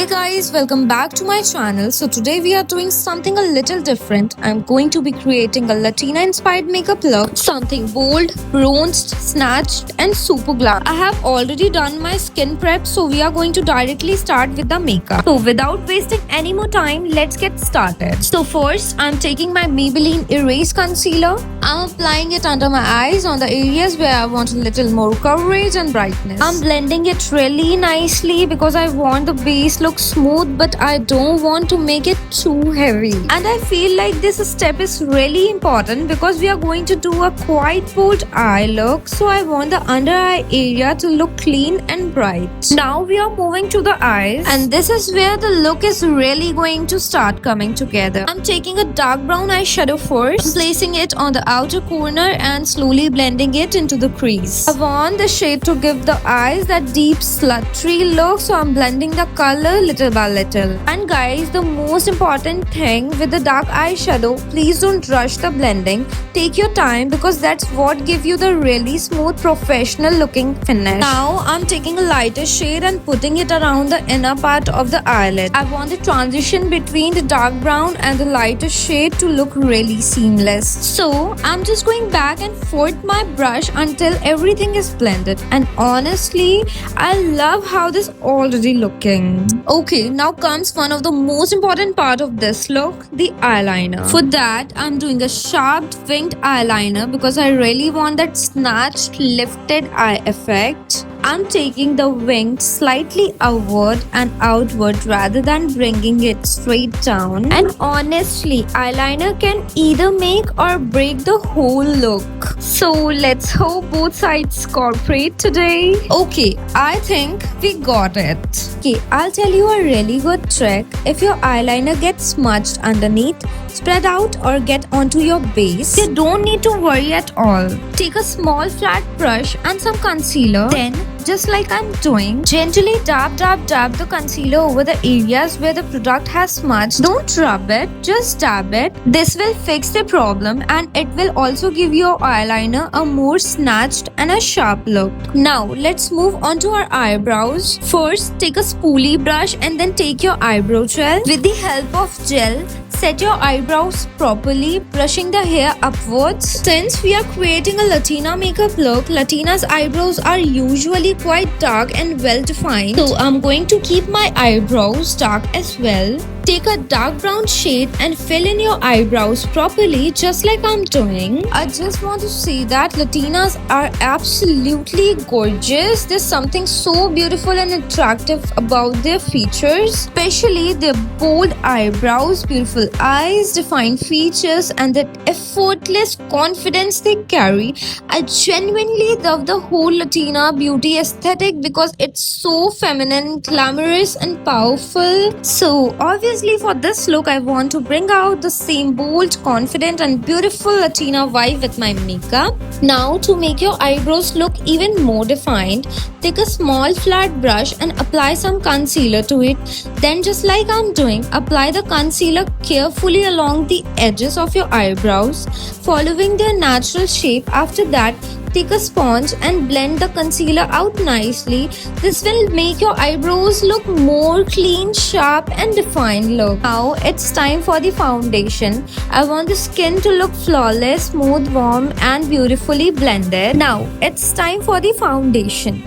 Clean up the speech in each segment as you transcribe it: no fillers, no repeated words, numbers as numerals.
Hey guys, welcome back to my channel. So today we are doing something a little different. I'm going to be creating a Latina inspired makeup look. Something bold, bronzed, snatched and super glam. I have already done my skin prep, so we are going to directly start with the makeup. So without wasting any more time, let's get started. So first, I'm taking my Maybelline Erase Concealer. I'm applying it under my eyes on the areas where I want a little more coverage and brightness. I'm blending it really nicely because I want the base look smooth, but I don't want to make it too heavy. And I feel like this step is really important because we are going to do a quite bold eye look, so I want the under eye area to look clean and bright. Now we are moving to the eyes, and this is where the look is really going to start coming together. I'm taking a dark brown eyeshadow first. I'm placing it on the outer corner and slowly blending it into the crease. I want the shade to give the eyes that deep slutty look, so I'm blending the color little by little. And guys, the most important thing with the dark eyeshadow, please don't rush the blending. Take your time because that's what gives you the really smooth professional looking finish. Now I'm taking a lighter shade and putting it around the inner part of the eyelid. I want the transition between the dark brown and the lighter shade to look really seamless. So I'm just going back and forth my brush until everything is blended, and honestly I love how this already looking. Okay, now comes one of the most important part of this look, the eyeliner. For that, I'm doing a sharp winged eyeliner because I really want that snatched lifted eye effect. I'm taking the wing slightly upward and outward rather than bringing it straight down. And honestly, eyeliner can either make or break the whole look. So let's hope both sides cooperate today. Okay, I think we got it. Okay, I'll tell you a really good trick. If your eyeliner gets smudged underneath, spread out or get onto your base, you don't need to worry at all. Take a small flat brush and some concealer. Then, just like I'm doing, gently dab the concealer over the areas where the product has smudged. Don't rub it, just dab it. This will fix the problem and it will also give your eyeliner a more snatched and a sharp look. Now let's move on to our eyebrows. First, take a spoolie brush and then take your eyebrow gel. With the help of gel, set your eyebrows properly, brushing the hair upwards. Since we are creating a Latina makeup look, Latina's eyebrows are usually quite dark and well defined, so I'm going to keep my eyebrows dark as well. Take a dark brown shade and fill in your eyebrows properly, just like I'm doing. I just want to say that Latinas are absolutely gorgeous. There's something so beautiful and attractive about their features, especially their bold eyebrows, beautiful eyes, defined features, and that effortless confidence they carry. I genuinely love the whole Latina beauty aesthetic because it's so feminine, glamorous, and powerful. So obviously for this look, I want to bring out the same bold, confident and beautiful Latina vibe with my makeup. Now to make your eyebrows look even more defined, take a small flat brush and apply some concealer to it. Then just like I'm doing, apply the concealer carefully along the edges of your eyebrows, following their natural shape. After that, take a sponge and blend the concealer out nicely. This will make your eyebrows look more clean, sharp and defined look. Now it's time for the foundation. I want the skin to look flawless, smooth, warm and beautifully blended. Now it's time for the foundation.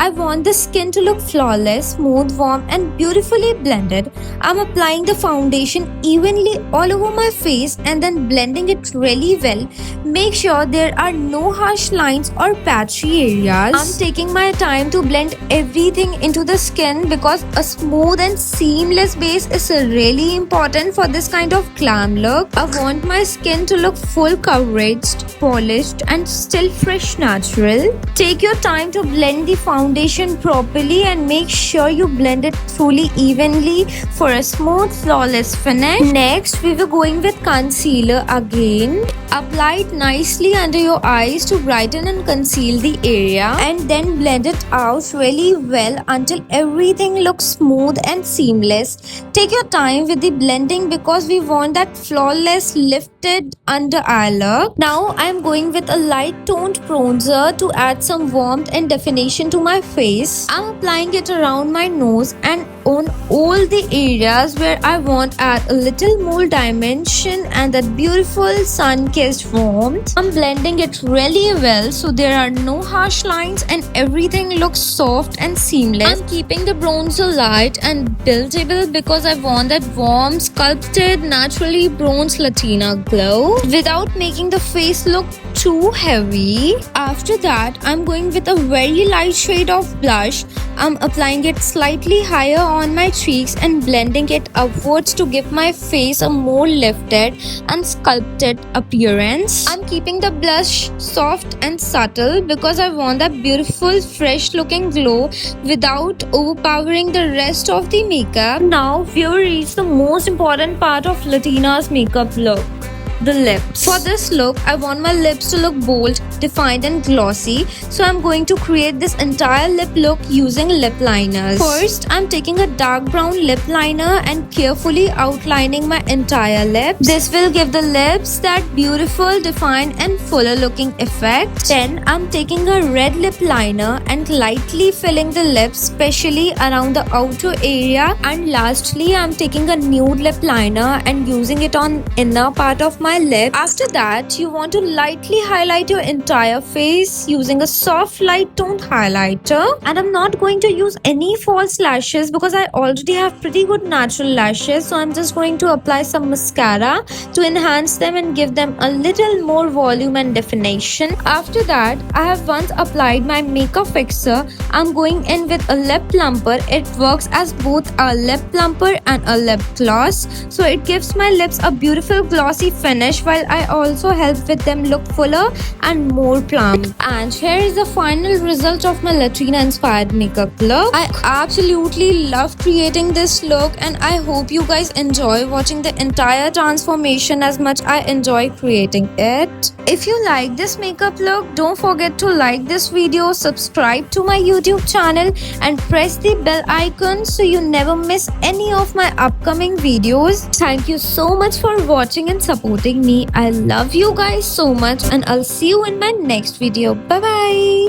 I want the skin to look flawless, smooth, warm and beautifully blended. I'm applying the foundation evenly all over my face and then blending it really well. Make sure there are no harsh lines or patchy areas. I'm taking my time to blend everything into the skin because a smooth and seamless base is really important for this kind of glam look. I want my skin to look full coverage, polished and still fresh natural. Take your time to blend the foundation properly and make sure you blend it truly evenly for a smooth, flawless finish. Next, we were going with concealer again. Apply it nicely under your eyes to brighten and conceal the area, and then blend it out really well until everything looks smooth and seamless. Take your time with the blending because we want that flawless, lifted sculpted under eye look. Now I'm going with a light toned bronzer to add some warmth and definition to my face. I'm applying it around my nose and on all the areas where I want to add a little more dimension and that beautiful sun-kissed warmth. I'm blending it really well so there are no harsh lines and everything looks soft and seamless. I'm keeping the bronzer light and buildable because I want that warm, sculpted, naturally bronzed Latina glow without making the face look too heavy. After that, I'm going with a very light shade of blush. I'm applying it slightly higher on my cheeks and blending it upwards to give my face a more lifted and sculpted appearance. I'm keeping the blush soft and subtle because I want that beautiful fresh looking glow without overpowering the rest of the makeup. Now we will reach the most important part of Latina's makeup look, the lips. For this look, I want my lips to look bold, defined and glossy. So I'm going to create this entire lip look using lip liners. First, I'm taking a dark brown lip liner and carefully outlining my entire lips. This will give the lips that beautiful, defined and fuller looking effect. Then I'm taking a red lip liner and lightly filling the lips, especially around the outer area. And lastly, I'm taking a nude lip liner and using it on inner part of my lip. After that, you want to lightly highlight your entire face using a soft light toned highlighter. And I'm not going to use any false lashes because I already have pretty good natural lashes. So I'm just going to apply some mascara to enhance them and give them a little more volume and definition. After that, I have once applied my makeup fixer. I'm going in with a lip plumper. It works as both a lip plumper and a lip gloss. So it gives my lips a beautiful glossy finish while I also help with them look fuller and more plump. And here is the final result of my Latina inspired makeup look. I absolutely love creating this look and I hope you guys enjoy watching the entire transformation as much I enjoy creating it. If you like this makeup look, don't forget to like this video, subscribe to my YouTube channel and press the bell icon so you never miss any of my upcoming videos. Thank you so much for watching and supporting me. I love you guys so much and I'll see you in my next video. Bye bye.